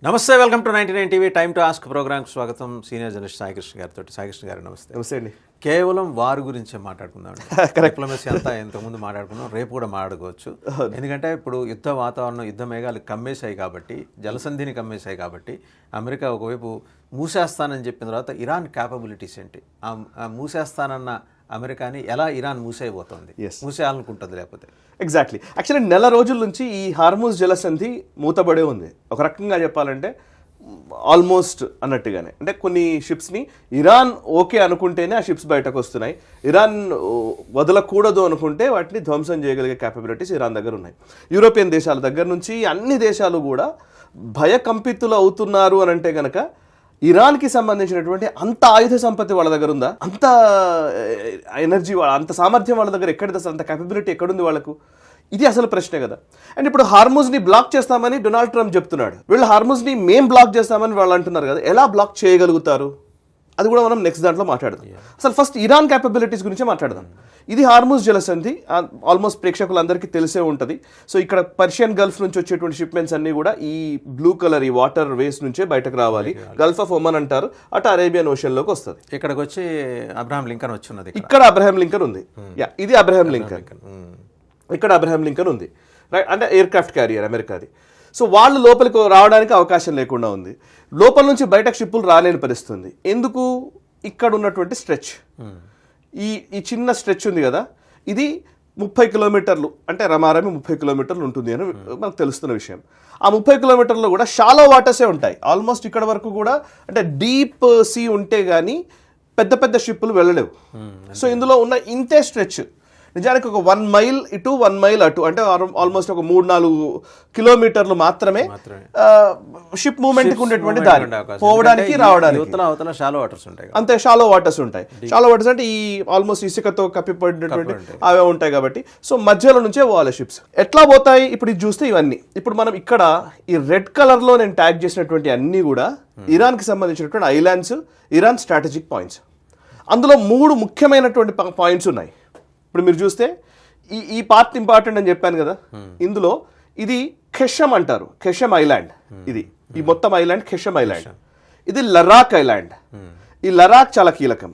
నమస్తే, welcome to 99 TV time to ask ప్రోగ్రామ్కి స్వాగతం. సీనియర్ జర్నలిస్ట్ సాయికృష్ణ గారితో. సాయికృష్ణ గారు నమస్తే. నమస్తే అండి. కేవలం వారి గురించే మాట్లాడుకుందాం. డిప్లొమసీ అంతా ఇంతకుముందు మాట్లాడుకున్నాం, రేపు కూడా మాట్లాడుకోవచ్చు. ఎందుకంటే ఇప్పుడు యుద్ధ వాతావరణం, యుద్ధ మేఘాలు కమ్మేశాయి కాబట్టి, జలసంధిని కమ్మేశాయి కాబట్టి, అమెరికా ఒకవైపు మూసేస్తానని చెప్పిన తర్వాత ఇరాన్ క్యాపబిలిటీస్ ఏంటి, ఆ మూసేస్తానన్న అమెరికాని ఎలా ఇరాన్ మూసేయబోతోంది, మూసేయాలనుకుంటుంది లేకపోతే? ఎగ్జాక్ట్లీ. యాక్చువల్లీ నెల రోజుల నుంచి ఈ హార్మూజ్ జలసంధి మూతబడే ఉంది. ఒక రకంగా చెప్పాలంటే ఆల్మోస్ట్ అన్నట్టుగానే. అంటే కొన్ని షిప్స్ని ఇరాన్ ఓకే అనుకుంటేనే ఆ షిప్స్ బయటకు వస్తున్నాయి. ఇరాన్ వదలకూడదు అనుకుంటే వాటిని ధ్వంసం చేయగలిగే క్యాపబిలిటీస్ ఇరాన్ దగ్గర ఉన్నాయి. యూరోపియన్ దేశాల దగ్గర నుంచి అన్ని దేశాలు కూడా భయకంపితులు అవుతున్నారు అని అంటే కనుక ఇరాన్కి సంబంధించినటువంటి అంత ఆయుధ సంపత్తి వాళ్ళ దగ్గర ఉందా, అంత ఎనర్జీ, అంత సామర్థ్యం వాళ్ళ దగ్గర ఎక్కడిది, అసలు అంత క్యాపబిలిటీ ఎక్కడుంది వాళ్ళకు? ఇది అసలు ప్రశ్నే కదా. అండ్ ఇప్పుడు హార్మూజ్ని బ్లాక్ చేస్తామని డొనాల్డ్ ట్రంప్ చెప్తున్నాడు. వీళ్ళు హార్మూజ్ని మేం బ్లాక్ చేస్తామని వాళ్ళు అంటున్నారు కదా. ఎలా బ్లాక్ చేయగలుగుతారు? అది కూడా మనం నెక్స్ట్ దాంట్లో మాట్లాడదాం. అసలు ఫస్ట్ ఇరాన్ క్యాపబిలిటీస్ గురించి మాట్లాడదాం. ఇది హార్మూజ్ జలసంధి, ఆల్మోస్ట్ ప్రేక్షకులందరికీ తెలిసే ఉంటుంది. సో ఇక్కడ పర్షియన్ గల్ఫ్ నుంచి వచ్చేటువంటి షిప్మెంట్స్ అన్ని కూడా ఈ బ్లూ కలర్, ఈ వాటర్ వేస్ నుంచే బయటకు రావాలి. గల్ఫ్ ఆఫ్ ఒమన్ అంటారు, అటు అరేబియన్ ఓషన్ లోకి వస్తుంది. ఇక్కడికి వచ్చి అబ్రహాం లింకన్ వచ్చి ఉన్నది. ఇక్కడ అబ్రహాం లింకన్ ఉంది. ఇది అబ్రహాం లింకన్. ఇక్కడ అబ్రహాం లింకన్ ఉంది, రైట్. అంటే ఎయిర్ క్రాఫ్ట్ క్యారియర్ అమెరికాది. సో వాళ్ళు లోపలికి రావడానికి అవకాశం లేకుండా ఉంది. లోపల నుంచి బయటకు షిప్పులు రాలేని పరిస్థితుంది. ఎందుకు? ఇక్కడ ఉన్నటువంటి స్ట్రెచ్, ఈ చిన్న స్ట్రెచ్ ఉంది కదా, ఇది 30 కిలోమీటర్లు, అంటే రమారమి 30 కిలోమీటర్లు ఉంటుంది అని మనకు తెలుస్తున్న విషయం. ఆ 30 కిలోమీటర్లు కూడా షాలో వాటర్సే ఉంటాయి ఆల్మోస్ట్. ఇక్కడ వరకు కూడా అంటే డీప్ సీ ఉంటే కానీ పెద్ద పెద్ద షిప్పులు వెళ్ళలేవు. సో ఇందులో ఉన్న ఇంతే స్ట్రెచ్ నిజానికి ఒక 1 మైల్ ఇటు 1 మైల్ అటు, అంటే ఆల్మోస్ట్ ఒక 3-4 కిలోమీటర్లు మాత్రమే షిప్ మూవ్మెంట్ ఉండేటువంటి దారి, పోవడానికి రావడానికి. షాలో వాటర్స్ ఉంటాయి, అంతే. షాలో వాటర్స్ ఉంటాయి. షాలో వాటర్స్ అంటే ఈ ఆల్మోస్ట్ ఇసుకతో కప్పిపడినటువంటి అవే ఉంటాయి కాబట్టి, సో మధ్యలో నుంచే పోవాలి షిప్స్. ఎట్లా పోతాయి? ఇప్పుడు ఇది చూస్తే ఇవన్నీ, ఇప్పుడు మనం ఇక్కడ ఈ రెడ్ కలర్ లో నేను ట్యాగ్ చేసినటువంటి అన్ని కూడా ఇరాన్ కి సంబంధించినటువంటి ఐలాండ్స్, ఇరాన్ స్ట్రాటజిక్ పాయింట్స్. అందులో 3 ముఖ్యమైనటువంటి పాయింట్స్ ఉన్నాయి. ఇప్పుడు మీరు చూస్తే ఈ పార్ట్ ఇంపార్టెంట్ అని చెప్పాను కదా. ఇందులో ఇది ఖెషమ్ అంటారు, ఖెషమ్ ఐలాండ్. ఇది ఈ మొత్తం ఐలాండ్ ఖెషమ్ ఐలాండ్. ఇది లరాక్ ఐలాండ్. ఈ లరాక్ చాలా కీలకం.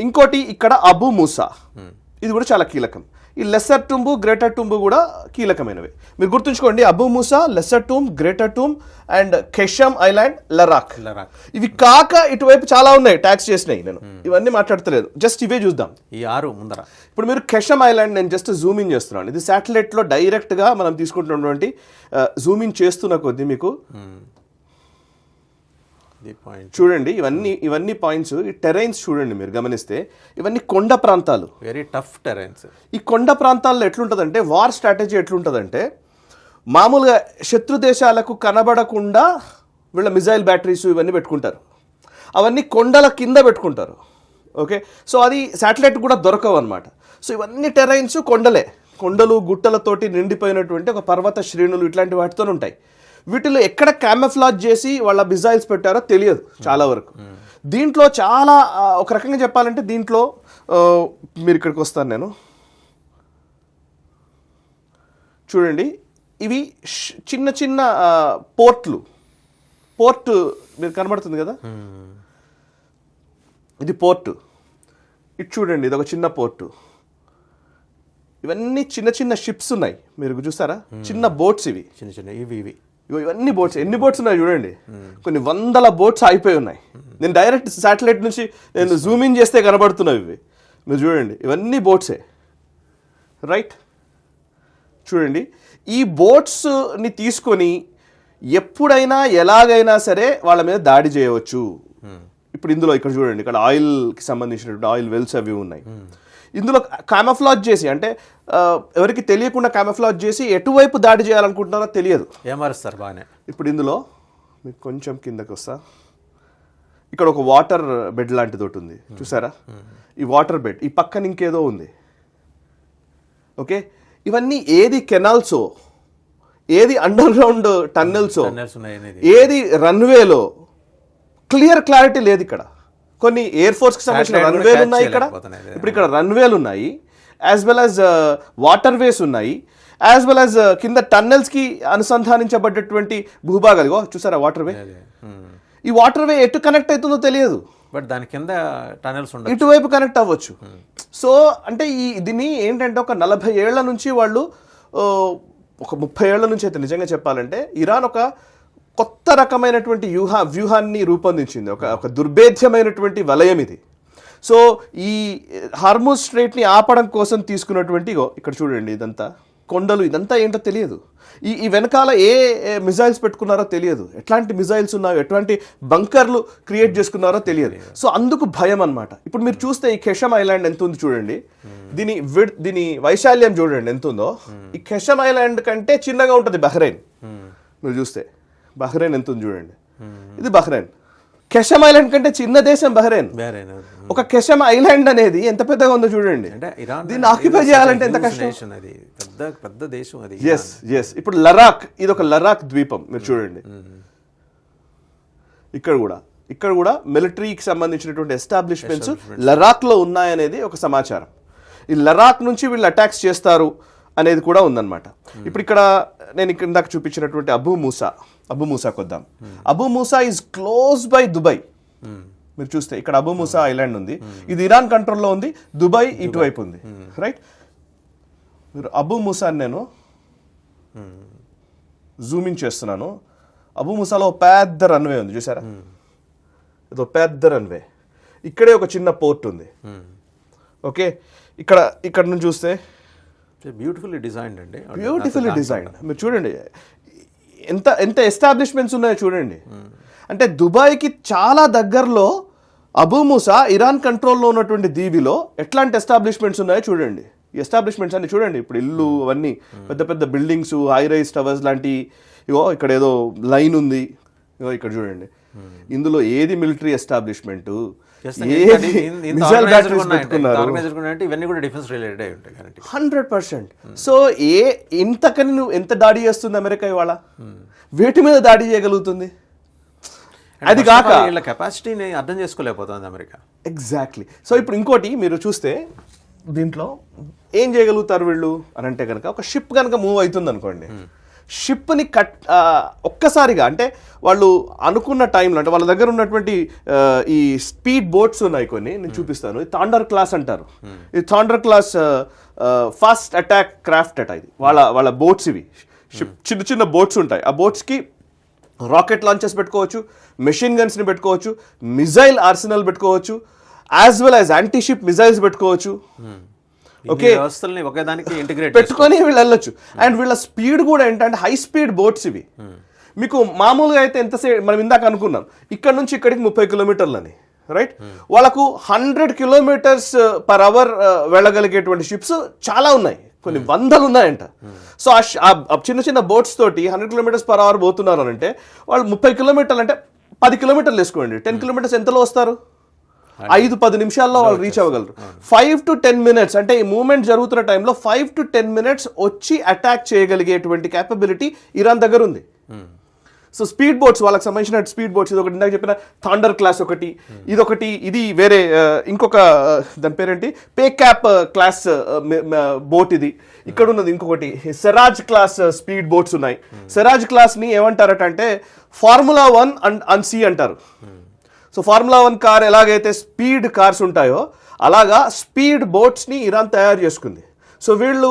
ఇంకోటి ఇక్కడ అబు మూసా, ఇది కూడా చాలా కీలకం. ఈ లెస్సర్ టుంబు, గ్రేటర్ టుంబు కూడా కీలకమైనవి. మీరు గుర్తుంచుకోండి, Abu Musa, Lesser Tunb, Greater Tunb and Qeshm Island, Larak. ఇవి కాక ఇటువైపు చాలా ఉన్నాయి, ట్యాక్స్ చేసినాయి. నేను ఇవన్నీ మాట్లాడతలేదు, జస్ట్ ఇవే చూద్దాం. ఈ 6 ముందర. ఇప్పుడు మీరు ఖెషమ్ ఐలాండ్ నేను జస్ట్ జూమ్ ఇన్ చేస్తున్నాను. ఇది శాటిలైట్లో డైరెక్ట్గా మనం తీసుకుంటున్నటువంటి జూమ్ ఇన్ చేస్తున్న కొద్దీ మీకు చూడండి ఇవన్నీ పాయింట్స్. ఈ టెరైన్స్ చూడండి, మీరు గమనిస్తే ఇవన్నీ కొండ ప్రాంతాలు, వెరీ టఫ్ టెరైన్స్. ఈ కొండ ప్రాంతాల్లో ఎట్లుంటుందంటే వార్ స్ట్రాటజీ ఎట్లుంటుందంటే, మామూలుగా శత్రు దేశాలకు కనబడకుండా వీళ్ళ మిజైల్ బ్యాటరీస్ ఇవన్నీ పెట్టుకుంటారు. అవన్నీ కొండల కింద పెట్టుకుంటారు. ఓకే, సో అది శాటిలైట్ కూడా దొరకవు అనమాట. సో ఇవన్నీ టెరైన్స్ కొండలే, కొండలు గుట్టలతోటి నిండిపోయినటువంటి ఒక పర్వత శ్రేణులు ఇట్లాంటి వాటితో ఉంటాయి. వీటిలో ఎక్కడ క్యామఫ్లాజ్ చేసి వాళ్ళ మిజైల్స్ పెట్టారో తెలియదు చాలా వరకు. దీంట్లో చాలా ఒక రకంగా చెప్పాలంటే దీంట్లో మీరు ఇక్కడికి వస్తాను నేను, చూడండి ఇవి చిన్న చిన్న పోర్ట్ మీరు కనబడుతుంది కదా, ఇది పోర్టు. ఇటు చూడండి, ఇది ఒక చిన్న పోర్టు. ఇవన్నీ చిన్న చిన్న షిప్స్ ఉన్నాయి, మీరు చూసారా, చిన్న బోట్స్. ఇవి చిన్న చిన్న ఇవి ఇవన్నీ బోట్స్. ఎన్ని బోట్స్ ఉన్నాయి చూడండి, కొన్ని 100 బోట్స్ అయిపోయి ఉన్నాయి. నేను డైరెక్ట్ శాటిలైట్ నుంచి నేను జూమ్ ఇన్ చేస్తే కనబడుతున్నాయి ఇవి. మీరు చూడండి, ఇవన్నీ బోట్సే, రైట్. చూడండి, ఈ బోట్స్ని తీసుకొని ఎప్పుడైనా ఎలాగైనా సరే వాళ్ళ మీద దాడి చేయవచ్చు. ఇప్పుడు ఇందులో ఇక్కడ చూడండి, ఇక్కడ ఆయిల్కి సంబంధించినటువంటి ఆయిల్ వెల్స్ అవి ఉన్నాయి. ఇందులో క్యామఫ్లాజ్ చేసి, అంటే ఎవరికి తెలియకుండా క్యామఫ్లాజ్ చేసి ఎటువైపు దాడి చేయాలనుకుంటున్నారో తెలియదు, ఏమారుస్తారు బాగానే. ఇప్పుడు ఇందులో మీకు కొంచెం కిందకి వస్తా, ఇక్కడ ఒక వాటర్ బెడ్ లాంటిది ఒకటి ఉంది చూసారా. ఈ వాటర్ బెడ్ ఈ పక్కన ఇంకేదో ఉంది. ఓకే, ఇవన్నీ ఏది కెనాల్సో, ఏది అండర్ గ్రౌండ్ టన్నెల్సో, ఏది రన్వేలో క్లారిటీ లేదు. ఇక్కడ కొన్ని ఎయిర్ ఫోర్స్కి సంబంధించిన రన్వేలు ఉన్నాయి. ఇక్కడ రన్వేలు ఉన్నాయి, as well as water ways ఉన్నాయి. యాజ్ వెల్ యాజ్ కింద టన్నెల్స్ కి అనుసంధానించబడ్డటువంటి భూభాగాలు. ఇగో చూసారా వాటర్ వే, ఈ వాటర్ వే ఎటు కనెక్ట్ అవుతుందో తెలియదు, బట్ దాని కింద టనెల్స్ ఉండవు, ఇటువైపు కనెక్ట్ అవ్వచ్చు. సో అంటే దీన్ని ఏంటంటే ఒక 40 ఏళ్ల నుంచి వాళ్ళు, ఒక 30 ఏళ్ల నుంచి అయితే నిజంగా చెప్పాలంటే ఇరాన్ ఒక కొత్త రకమైనటువంటి వ్యూహాన్ని రూపొందించింది, ఒక దుర్భేద్యమైనటువంటి వలయం ఇది. సో ఈ హార్మూజ్ స్ట్రైట్ని ఆపడం కోసం తీసుకున్నటువంటి ఇక్కడ చూడండి, ఇదంతా కొండలు, ఇదంతా ఏంటో తెలియదు. ఈ వెనకాల ఏ మిజైల్స్ పెట్టుకున్నారో తెలియదు, ఎట్లాంటి మిజైల్స్ ఉన్నాయో, ఎట్లాంటి బంకర్లు క్రియేట్ చేసుకున్నారో తెలియదు. సో అందుకు భయం అన్నమాట. ఇప్పుడు మీరు చూస్తే ఈ కెషమ్ ఐలాండ్ ఎంత ఉంది చూడండి, దీని వైశాల్యం చూడండి ఎంత ఉందో. ఈ కెషమ్ ఐలాండ్ కంటే చిన్నగా ఉంటుంది బహ్రెయిన్. మీరు చూస్తే బహ్రెయిన్ ఎంత ఉంది చూడండి, ఇది బహ్రెయిన్. కెషమ్ ఐలాండ్ కంటే చిన్న దేశం బహ్రెయిన్. ఒక కెషమ్ ఐలాండ్ అనేది ఎంత పెద్దగా ఉందో చూడండి. దీన్ని ఆక్యుపై చేయాలంటే ఎంత కష్టం. పెద్ద దేశం అది. ఎస్ ఇప్పుడు లరాక్, ఇది ఒక లరాక్ ద్వీపం. మీరు చూడండి, ఇక్కడ కూడా మిలిటరీకి సంబంధించినటువంటి ఎస్టాబ్లిష్మెంట్స్ లరాక్ లో ఉన్నాయనేది ఒక సమాచారం. ఈ లరాక్ నుంచి వీళ్ళు అటాక్స్ చేస్తారు అనేది కూడా ఉందన్నమాట. ఇప్పుడు ఇక్కడ నేను ఇందాక చూపించినటువంటి అబు మూసాకు వద్దాం. Abu Musa is close by Dubai. మీరు చూస్తే ఇక్కడ అబు మూసా ఐలాండ్ ఉంది, ఇది ఇరాన్ కంట్రోల్లో ఉంది, దుబాయ్ ఇటువైపు ఉంది, రైట్. మీరు అబు మూసాని నేను జూమింగ్ చేస్తున్నాను. అబు మూసాలో పెద్ద రన్వే ఉంది చూసారా, ఇది పెద్ద రన్వే. ఇక్కడే ఒక చిన్న పోర్ట్ ఉంది. ఓకే, ఇక్కడ నుంచి చూస్తే బ్యూటిఫుల్లీ డిజైన్డ్ అండి, బ్యూటిఫుల్లీ డిజైన్డ్. మీరు చూడండి ఎంత ఎస్టాబ్లిష్మెంట్స్ ఉన్నాయో చూడండి. అంటే దుబాయ్కి చాలా దగ్గరలో అబు మూసా ఇరాన్ కంట్రోల్లో ఉన్నటువంటి దీవిలో ఎట్లాంటి ఎస్టాబ్లిష్మెంట్స్ ఉన్నాయో చూడండి. ఈ ఎస్టాబ్లిష్మెంట్స్ అన్ని చూడండి, ఇప్పుడు ఇల్లు అవన్నీ పెద్ద పెద్ద బిల్డింగ్స్, హై రైజ్ టవర్స్ లాంటి. ఇగో ఇక్కడ ఏదో లైన్ ఉంది, ఇగో ఇక్కడ చూడండి. ఇందులో ఏది మిలిటరీ ఎస్టాబ్లిష్మెంట్, మిసైల్ బ్యాటరీస్ పెట్టుకున్నారు, 100%. సో ఇంతకని నువ్వు ఎంత దాడి చేస్తుంది అమెరికా ఇవాళ, వేటి మీద దాడి చేయగలుగుతుంది? అది కాక వీళ్ళ కెపాసిటీని అర్థం చేసుకోలేకపోతుంది అమెరికా. ఎగ్జాక్ట్లీ. సో ఇప్పుడు ఇంకోటి మీరు చూస్తే దీంట్లో ఏం చేయగలుగుతారు వీళ్ళు అని అంటే కనుక, ఒక షిప్ కనుక మూవ్ అవుతుంది అనుకోండి, షిప్ని ఒక్కసారిగా, అంటే వాళ్ళు అనుకున్న టైంలో, అంటే వాళ్ళ దగ్గర ఉన్నటువంటి ఈ స్పీడ్ బోట్స్ ఉన్నాయి కొన్ని, నేను చూపిస్తాను. ఇది థాండర్ క్లాస్ అంటారు. ఇది థాండర్ క్లాస్ ఫాస్ట్ అటాక్ క్రాఫ్ట్ అట. ఇది వాళ్ళ బోట్స్. ఇవి షిప్ చిన్న చిన్న బోట్స్ ఉంటాయి. ఆ బోట్స్కి రాకెట్ లాంచెస్ పెట్టుకోవచ్చు, మెషిన్ గన్స్ని పెట్టుకోవచ్చు, మిజైల్ ఆర్సెనల్ పెట్టుకోవచ్చు, as well as anti ship missiles పెట్టుకోవచ్చు. ఓకే, వ్యవస్థల్ని ఒకదానికి ఇంటిగ్రేట్ పెట్టుకొని వీళ్ళు వెళ్ళొచ్చు. అండ్ వీళ్ళ స్పీడ్ కూడా ఏంటంటే హై స్పీడ్ బోట్స్ ఇవి. మీకు మామూలుగా అయితే ఎంతసేపు మనం ఇందాక అనుకున్నాం, ఇక్కడ నుంచి ఇక్కడికి 30 కిలోమీటర్లని, రైట్. వాళ్ళకు 100 కిలోమీటర్స్ పర్ అవర్ వెళ్ళగలిగేటువంటి షిప్స్ చాలా ఉన్నాయి, కొన్ని వందలు ఉన్నాయంట. సో ఆ చిన్న చిన్న బోట్స్ తోటి 100 కిలోమీటర్స్ పర్ అవర్ పోతున్నారు అని అంటే, వాళ్ళు 30 కిలోమీటర్లు అంటే 10 కిలోమీటర్లు వేసుకోండి, 10 కిలోమీటర్స్ ఎంతలో వస్తారు? 5-10 నిమిషాల్లో వాళ్ళు రీచ్ అవ్వగలరు. 5 to 10 minutes అంటే ఈ మూవ్మెంట్ జరుగుతున్న టైంలో 5 to 10 minutes వచ్చి అటాక్ చేయగలిగేటువంటి క్యాపబిలిటీ ఇరాన్ దగ్గర ఉంది. సో స్పీడ్ బోట్స్, వాళ్ళకి సంబంధించిన స్పీడ్ బోట్స్, ఇది ఒకటి ఇందాక చెప్పిన థాండర్ క్లాస్ ఒకటి, ఇదొకటి, ఇది వేరే ఇంకొక దాని పేరేంటి పే క్యాప్ క్లాస్ బోట్ ఇది. ఇక్కడ ఉన్నది ఇంకొకటి సెరాజ్ క్లాస్ స్పీడ్ బోట్స్ ఉన్నాయి. సెరాజ్ క్లాస్ని ఏమంటారట అంటే ఫార్ములా 1 అండ్ సి అంటారు. సో ఫార్ములా 1 కార్ ఎలాగైతే స్పీడ్ కార్స్ ఉంటాయో అలాగా స్పీడ్ బోట్స్ని ఇరాన్ తయారు చేసుకుంది. సో వీళ్ళు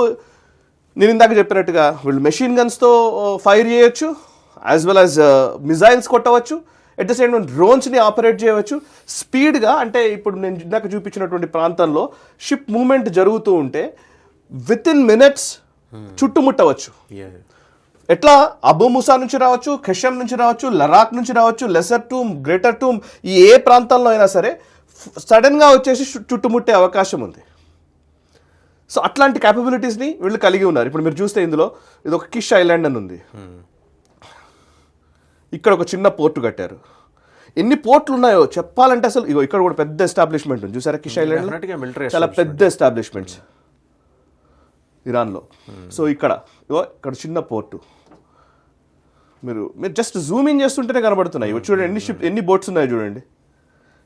నేను ఇందాక చెప్పినట్టుగా వీళ్ళు మెషిన్ గన్స్తో ఫైర్ చేయొచ్చు, యాజ్ వెల్ యాజ్ మిజైల్స్ కొట్టవచ్చు, ఎట్ ద సేమ్ టైం డ్రోన్స్ని ఆపరేట్ చేయవచ్చు స్పీడ్గా. అంటే ఇప్పుడు నేను ఇందాక చూపించినటువంటి ప్రాంతంలో షిప్ మూవ్మెంట్ జరుగుతూ ఉంటే విత్ ఇన్ మినిట్స్ చుట్టుముట్టవచ్చు. ఎట్లా? అబు మూసా నుంచి రావచ్చు, ఖెషమ్ నుంచి రావచ్చు, లరాక్ నుంచి రావచ్చు, లెసర్ టూమ్, గ్రేటర్ టూమ్, ఈ ఏ ప్రాంతంలో అయినా సరే సడన్గా వచ్చేసి చుట్టుముట్టే అవకాశం ఉంది. సో అట్లాంటి క్యాపబిలిటీస్ని వీళ్ళు కలిగి ఉన్నారు. ఇప్పుడు మీరు చూస్తే ఇందులో ఇది ఒక కిష్ ఐలాండ్ అని ఉంది, ఇక్కడ ఒక చిన్న పోర్టు కట్టారు. ఎన్ని పోర్ట్లు ఉన్నాయో చెప్పాలంటే అసలు. ఇగో ఇక్కడ కూడా పెద్ద ఎస్టాబ్లిష్మెంట్ ఉంది చూసారా, కిష్ ఐలాండ్ చాలా పెద్ద ఎస్టాబ్లిష్మెంట్స్ ఇరాన్లో. సో ఇక్కడ చిన్న పోర్టు, మీరు జస్ట్ జూమ్ ఇన్ చేస్తుంటేనే కనబడుతున్నాయి. చూడండి ఎన్ని బోట్స్ ఉన్నాయో చూడండి.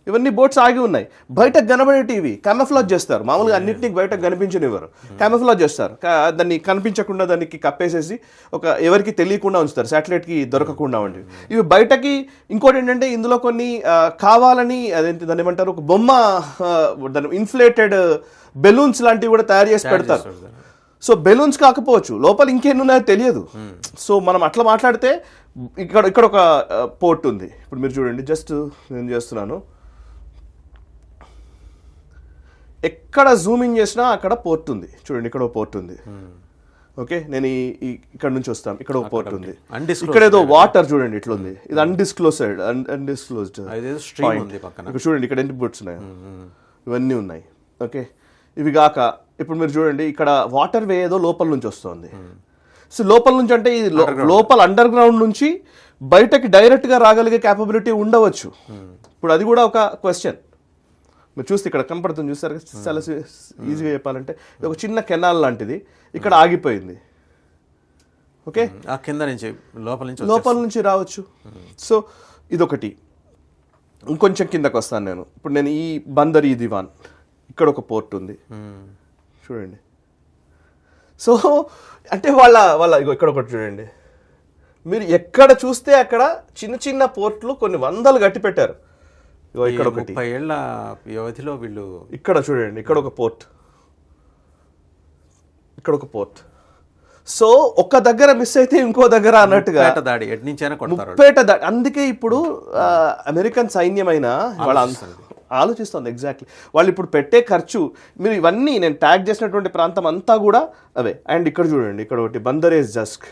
ఇవన్నీ బోట్స్ ఆగి ఉన్నాయి. బయటకు కనబడేటివి క్యామఫ్లాజ్ చేస్తారు. మామూలుగా అన్నింటినీ బయటకు కనిపించనివ్వరు, క్యామఫ్లాజ్ చేస్తారు. దాన్ని కనిపించకుండా దానికి కప్పేసేసి ఎవరికి తెలియకుండా ఉంచుతారు, శాటిలైట్కి దొరకకుండా వంటివి. ఇవి బయటకి. ఇంకోటి ఏంటంటే ఇందులో కొన్ని కావాలని అదేంటి దాన్ని ఏమంటారు, ఒక బొమ్మ, దాని ఇన్ఫ్లేటెడ్ బెలూన్స్ లాంటివి కూడా తయారు చేసి పెడతారు. సో బెలూన్స్ కాకపోవచ్చు, లోపల ఇంకేం ఉన్నాయో తెలియదు. సో మనం అట్లా మాట్లాడితే ఇక్కడ ఒక పోర్ట్ ఉంది. ఇప్పుడు మీరు చూడండి, జస్ట్ నేను చేస్తున్నాను, ఎక్కడ జూమింగ్ చేసినా అక్కడ పోర్ట్ ఉంది. చూడండి, ఇక్కడ ఒక పోర్ట్ ఉంది. ఓకే, నేను ఇక్కడ నుంచి వస్తాను, ఇక్కడ ఒక పోర్ట్ ఉంది. ఇక్కడ ఏదో వాటర్ చూడండి ఇట్లా ఉంది, ఇది అన్డిస్క్లోజ్డ్ ఇక్కడ చూడండి, ఇక్కడ ఎన్ని పోర్ట్స్ ఉన్నాయి, ఇవన్నీ ఉన్నాయి. ఓకే, ఇవి కాక ఇప్పుడు మీరు చూడండి, ఇక్కడ వాటర్ వే ఏదో లోపల నుంచి వస్తుంది. సో లోపల నుంచి అంటే ఇది లోపల అండర్ గ్రౌండ్ నుంచి బయటకి డైరెక్ట్గా రాగలిగే క్యాపబిలిటీ ఉండవచ్చు. ఇప్పుడు అది కూడా ఒక క్వశ్చన్. మీరు చూస్తే ఇక్కడ కనపడుతుంది, చూస్తారు, చాలా ఈజీగా చెప్పాలంటే ఇది ఒక చిన్న కెనాల్ లాంటిది, ఇక్కడ ఆగిపోయింది. ఓకే, కింద నుంచి లోపల నుంచి రావచ్చు. సో ఇదొకటి. ఇంకొంచెం కిందకు వస్తాను నేను. ఇప్పుడు నేను ఈ బందర్ ఈ దివాన్, ఇక్కడ ఒక పోర్ట్ ఉంది చూడండి. సో అంటే వాళ్ళ ఇక్కడ ఒకటి చూడండి, మీరు ఎక్కడ చూస్తే అక్కడ చిన్న చిన్న పోర్ట్లు కొన్ని వందలు కట్టి పెట్టారు. ఇక్కడ ఒకటి 30 ఏళ్ల వ్యవధిలో వీళ్ళు ఇక్కడ చూడండి, ఇక్కడ ఒక పోర్ట్, ఇక్కడ ఒక పోర్ట్. సో ఒక దగ్గర మిస్ అయితే ఇంకో దగ్గర అన్నట్టుగా దాడి ముప్పేట దాడి. అందుకే ఇప్పుడు అమెరికన్ సైన్యమైన వాళ్ళ ఆలోచిస్తుంది ఎగ్జాక్ట్లీ. వాళ్ళు ఇప్పుడు పెట్టే ఖర్చు, మీరు ఇవన్నీ నేను ట్యాగ్ చేసినటువంటి ప్రాంతం అంతా కూడా అవే. అండ్ ఇక్కడ చూడండి, ఇక్కడ ఒకటి బందరేజ్ జస్క్,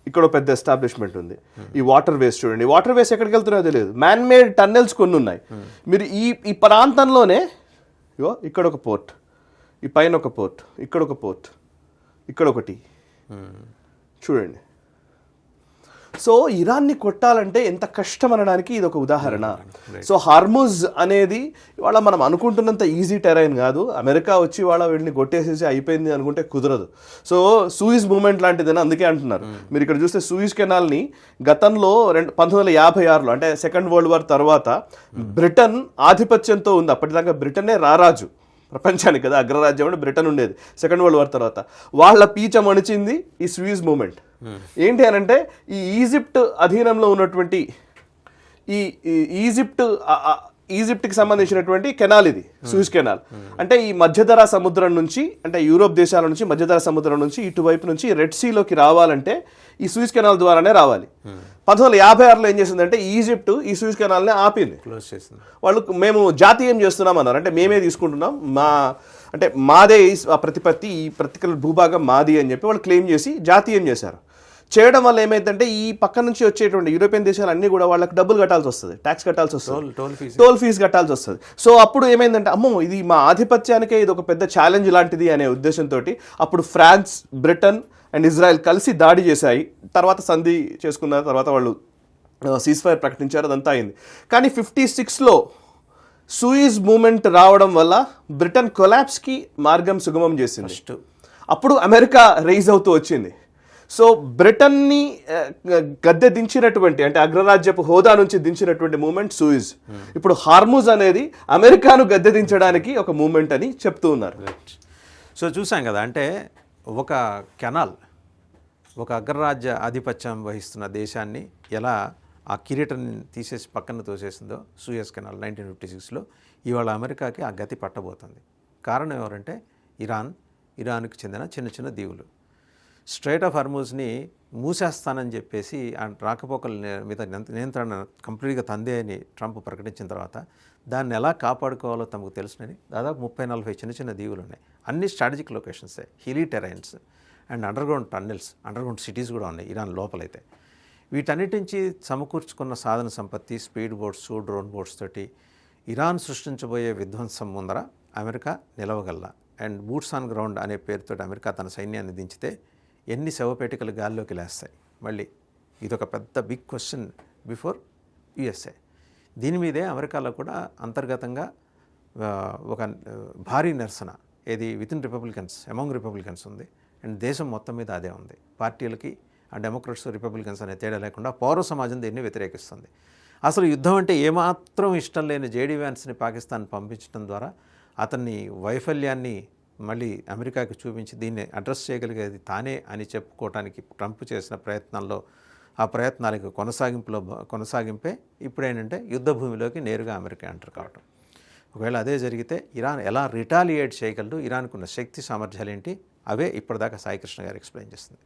ఇక్కడ పెద్ద ఎస్టాబ్లిష్మెంట్ ఉంది. ఈ వాటర్ వేస్ చూడండి, వాటర్ వేస్ ఎక్కడికి వెళ్తున్నాయో తెలియదు, మ్యాన్ మేడ్ టన్నెల్స్ కొన్ని ఉన్నాయి. మీరు ఈ ప్రాంతంలోనే ఇగో ఇక్కడ ఒక పోర్ట్, ఈ పైన ఒక పోర్ట్, ఇక్కడ ఒక పోర్ట్, ఇక్కడ ఒకటి చూడండి. సో ఇరాన్ని కొట్టాలంటే ఎంత కష్టం అనడానికి ఇది ఒక ఉదాహరణ. సో హార్ముజ్ అనేది ఇవాళ మనం అనుకుంటున్నంత ఈజీ టెరైన్ కాదు. అమెరికా వచ్చి వాళ్ళ వీళ్ళని కొట్టేసేసి అయిపోయింది అనుకుంటే కుదరదు. సో సూయిజ్ మూమెంట్ లాంటిదని అందుకే అంటున్నారు. మీరు ఇక్కడ చూస్తే సూయిజ్ కెనాల్ని గతంలో 1956లో అంటే సెకండ్ వరల్డ్ వార్ తర్వాత బ్రిటన్ ఆధిపత్యంతో ఉంది. అప్పటిదాకా బ్రిటనే రారాజు ప్రపంచానికి కదా, అగ్రరాజ్యం అంటే బ్రిటన్ ఉండేది. సెకండ్ వరల్డ్ వార్ తర్వాత వాళ్ళ పీచ మణిచింది ఈ సూయిజ్ మూమెంట్. ఏంటి అని అంటే ఈ ఈజిప్ట్ అధీనంలో ఉన్నటువంటి ఈ ఈజిప్ట్కి సంబంధించినటువంటి కెనాల్ ఇది, సూయిజ్ కెనాల్. అంటే ఈ మధ్యధరా సముద్రం నుంచి, అంటే యూరోప్ దేశాల నుంచి మధ్యధరా సముద్రం నుంచి ఇటువైపు నుంచి రెడ్ సీలోకి రావాలంటే ఈ సూయిజ్ కెనాల్ ద్వారానే రావాలి. 1956లో ఏం చేసిందంటే ఈజిప్ట్ ఈ సూయిజ్ కెనాల్ని ఆపింది, క్లోజ్ చేసింది. వాళ్ళు మేము జాతీయం చేస్తున్నాం అన్నారు. అంటే మేమే తీసుకుంటున్నాం, అంటే మాదే ఆ ప్రతిపత్తి, ఈ పర్టికులర్ భూభాగం మాది అని చెప్పి వాళ్ళు క్లెయిమ్ చేసి జాతీయం చేశారు. చేయడం వల్ల ఏమైందంటే ఈ పక్క నుంచి వచ్చేటువంటి యూరోపియన్ దేశాలు అన్నీ కూడా వాళ్ళకి డబ్బులు కట్టాల్సి వస్తుంది, ట్యాక్స్ కట్టాల్సి వస్తుంది, టోల్ ఫీజు కట్టాల్సి వస్తుంది. సో అప్పుడు ఏమైందంటే అమ్మో ఇది మా ఆధిపత్యానికే ఇది ఒక పెద్ద ఛాలెంజ్ లాంటిది అనే ఉద్దేశంతో అప్పుడు ఫ్రాన్స్, బ్రిటన్ అండ్ ఇజ్రాయెల్ కలిసి దాడి చేశాయి. తర్వాత సంధి చేసుకున్న తర్వాత వాళ్ళు సీజ్ ఫైర్ ప్రకటించారు, అదంతా అయింది. కానీ 56లో సూయిజ్ మూమెంట్ రావడం వల్ల బ్రిటన్ కొలాప్స్కి మార్గం సుగమం చేసింది. అప్పుడు అమెరికా రైజ్ అవుతూ వచ్చింది. సో బ్రిటన్ని గద్దె దించినటువంటి, అంటే అగ్రరాజ్యపు హోదా నుంచి దించినటువంటి మూమెంట్ సూయిజ్. ఇప్పుడు హార్ముజ్ అనేది అమెరికాను గద్దె దించడానికి ఒక మూమెంట్ అని చెప్తూ ఉన్నారు. సో చూసాం కదా, అంటే ఒక కెనాల్ ఒక అగ్రరాజ్య ఆధిపత్యం వహిస్తున్న దేశాన్ని ఎలా ఆ కిరీటాన్ని తీసేసి పక్కన తోసేసిందో సూయజ్ కెనాల్ 1956లో, ఇవాళ అమెరికాకి ఆ గతి పట్టబోతుంది. కారణం ఎవరంటే ఇరాన్కి చెందిన చిన్న చిన్న దీవులు. స్ట్రైట్ ఆఫ్ హార్ముజ్ని మూసేస్తానని చెప్పేసి ఆ రాకపోకల మీద నియంత్రణ కంప్లీట్గా తందే అని ట్రంప్ ప్రకటించిన తర్వాత దాన్ని ఎలా కాపాడుకోవాలో తమకు తెలుసునని దాదాపు 30-40 చిన్న చిన్న దీవులు ఉన్నాయి. అన్ని స్ట్రాటజిక్ లొకేషన్సే, hilly terrains and underground tunnels, underground cities కూడా ఉన్నాయి ఇరాన్ లోపలైతే. వీటన్నిటి నుంచి సమకూర్చుకున్న సాధన సంపత్తి, స్పీడ్ బోట్స్, డ్రోన్ బోట్స్ తోటి ఇరాన్ సృష్టించబోయే విధ్వంసం ముందర అమెరికా నిలవగల. అండ్ బూట్స్ ఆన్ గ్రౌండ్ అనే పేరుతో అమెరికా తన సైన్యాన్ని దించితే ఎన్ని శవపేటికలు గాల్లోకి లేస్తాయి మళ్ళీ? ఇదొక పెద్ద బిగ్ క్వశ్చన్ బిఫోర్ యుఎస్ఏ. దీని మీదే అమెరికాలో కూడా అంతర్గతంగా ఒక భారీ నిరసన ఏది వితిన్ రిపబ్లికన్స్, అమాంగ్ రిపబ్లికన్స్ ఉంది. అండ్ దేశం మొత్తం మీద అదే ఉంది. పార్టీలకి ఆ డెమోక్రట్స్, రిపబ్లికన్స్ అనే తేడా లేకుండా పౌర సమాజం దీన్ని వ్యతిరేకిస్తుంది. అసలు యుద్ధం అంటే ఏమాత్రం ఇష్టం లేని జేడీ వ్యాన్స్ని పాకిస్తాన్ పంపించడం ద్వారా అతన్ని వైఫల్యాన్ని మళ్ళీ అమెరికాకి చూపించి దీన్ని అడ్రస్ చేయగలిగేది తానే అని చెప్పుకోవటానికి ట్రంప్ చేసిన ప్రయత్నాల్లో ఆ ప్రయత్నాలకు కొనసాగింపే ఇప్పుడేంటంటే యుద్ధ భూమిలోకి నేరుగా అమెరికా ఎంటర్ కావటం. ఒకవేళ అదే జరిగితే ఇరాన్ ఎలా రిటాలియేట్ చేయగలదు, ఇరాన్కున్న శక్తి సామర్థ్యాలు ఏంటి, అవే ఇప్పటిదాకా సాయి కృష్ణ గారు ఎక్స్ప్లెయిన్ చేస్తుంది.